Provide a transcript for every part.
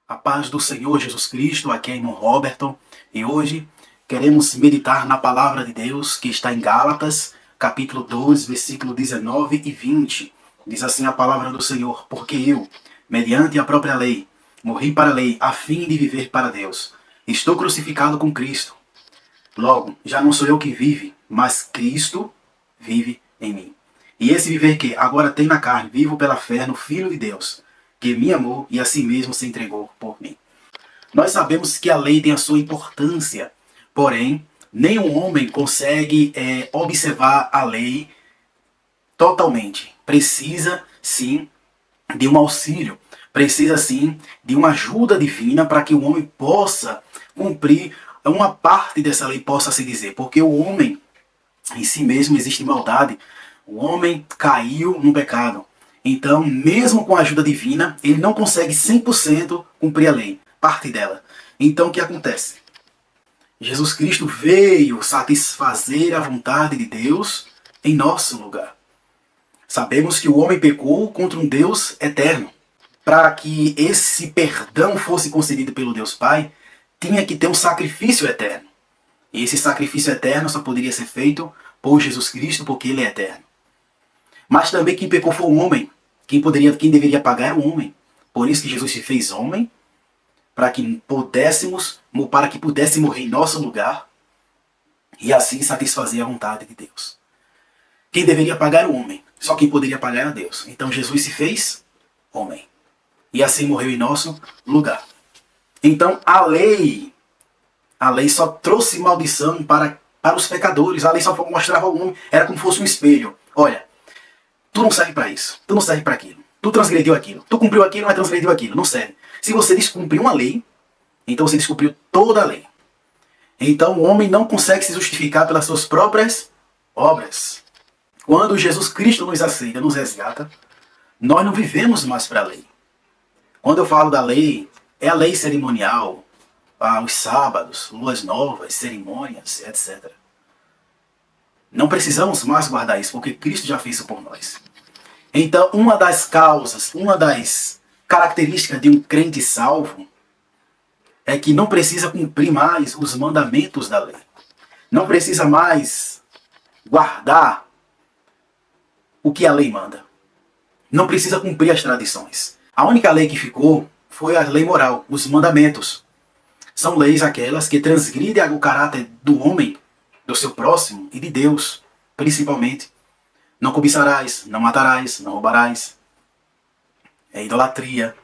A paz do Senhor Jesus Cristo, aqui é irmão Roberto, e hoje queremos meditar na palavra de Deus que está em Gálatas, capítulo 2, versículo 19 e 20. Diz assim a palavra do Senhor: porque eu, mediante a própria lei, morri para a lei, a fim de viver para Deus. Estou crucificado com Cristo. Logo, já não sou eu que vive, mas Cristo vive em mim. E esse viver que agora tenho na carne, vivo pela fé no Filho de Deus, que me amou e a si mesmo se entregou por mim. Nós sabemos que a lei tem a sua importância, porém, nenhum homem consegue observar a lei totalmente. Precisa, sim, de um auxílio, precisa, sim, de uma ajuda divina para que o homem possa cumprir uma parte dessa lei, possa se dizer, porque o homem, em si mesmo, existe maldade, o homem caiu no pecado. Então, mesmo com a ajuda divina, ele não consegue 100% cumprir a lei, parte dela. Então, o que acontece? Jesus Cristo veio satisfazer a vontade de Deus em nosso lugar. Sabemos que o homem pecou contra um Deus eterno. Para que esse perdão fosse concedido pelo Deus Pai, tinha que ter um sacrifício eterno. E esse sacrifício eterno só poderia ser feito por Jesus Cristo, porque Ele é eterno. Mas também quem pecou foi o homem. Quem deveria pagar era o homem. Por isso que Jesus se fez homem, para que pudesse morrer em nosso lugar e assim satisfazer a vontade de Deus. Quem deveria pagar era o homem. Só quem poderia pagar era Deus. Então Jesus se fez homem. E assim morreu em nosso lugar. Então a lei só trouxe maldição para os pecadores. A lei só mostrava ao homem, era como se fosse um espelho. Olha, tu não serve para isso, tu não serve para aquilo, tu transgrediu aquilo, tu cumpriu aquilo, mas transgrediu aquilo, não serve. Se você descumpriu uma lei, então você descumpriu toda a lei. Então o homem não consegue se justificar pelas suas próprias obras. Quando Jesus Cristo nos aceita, nos resgata, nós não vivemos mais para a lei. Quando eu falo da lei, é a lei cerimonial, os sábados, luas novas, cerimônias, etc. Não precisamos mais guardar isso, porque Cristo já fez isso por nós. Então, uma das causas, uma das características de um crente salvo é que não precisa cumprir mais os mandamentos da lei. Não precisa mais guardar o que a lei manda. Não precisa cumprir as tradições. A única lei que ficou foi a lei moral, os mandamentos. São leis aquelas que transgridem o caráter do homem, do seu próximo e de Deus, principalmente. Não cobiçarás, não matarás, não roubarás. É idolatria,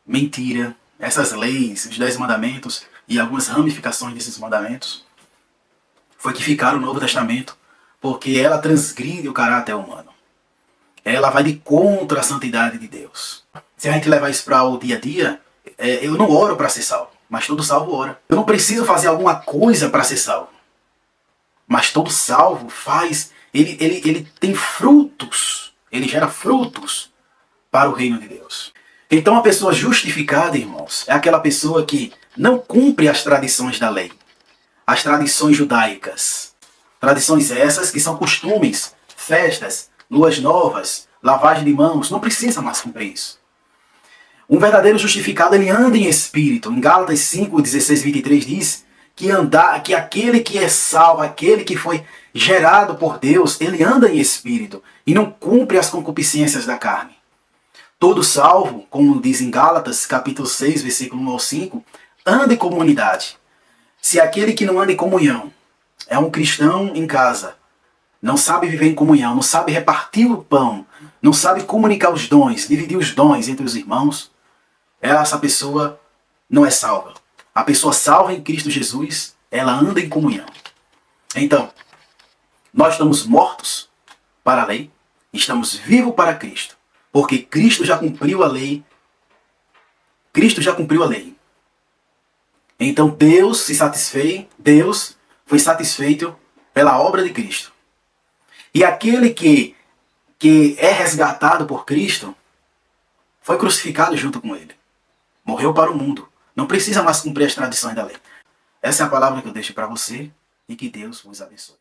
mentira. Essas leis, os 10 mandamentos e algumas ramificações desses mandamentos foi que ficaram no Novo Testamento, porque ela transgride o caráter humano. Ela vai de contra a santidade de Deus. Se a gente levar isso para o dia a dia, eu não oro para ser salvo, mas todo salvo ora. Eu não preciso fazer alguma coisa para ser salvo. Mas todo salvo faz, ele tem frutos, ele gera frutos para o reino de Deus. Então a pessoa justificada, irmãos, é aquela pessoa que não cumpre as tradições da lei, as tradições judaicas. Tradições essas que são costumes, festas, luas novas, lavagem de mãos, não precisa mais cumprir isso. Um verdadeiro justificado, ele anda em espírito. Em Gálatas 5, 16, 23 diz que aquele que é salvo, aquele que foi gerado por Deus, ele anda em espírito e não cumpre as concupiscências da carne. Todo salvo, como diz em Gálatas, capítulo 6, versículo 1 ao 5, anda em comunidade. Se aquele que não anda em comunhão é um cristão em casa, não sabe viver em comunhão, não sabe repartir o pão, não sabe comunicar os dons, dividir os dons entre os irmãos, essa pessoa não é salva. A pessoa salva em Cristo Jesus, ela anda em comunhão. Então, nós estamos mortos para a lei, estamos vivos para Cristo, porque Cristo já cumpriu a lei. Cristo já cumpriu a lei. Então Deus foi satisfeito pela obra de Cristo. E aquele que é resgatado por Cristo foi crucificado junto com ele. Morreu para o mundo. Não precisa mais cumprir as tradições da lei. Essa é a palavra que eu deixo para você e que Deus vos abençoe.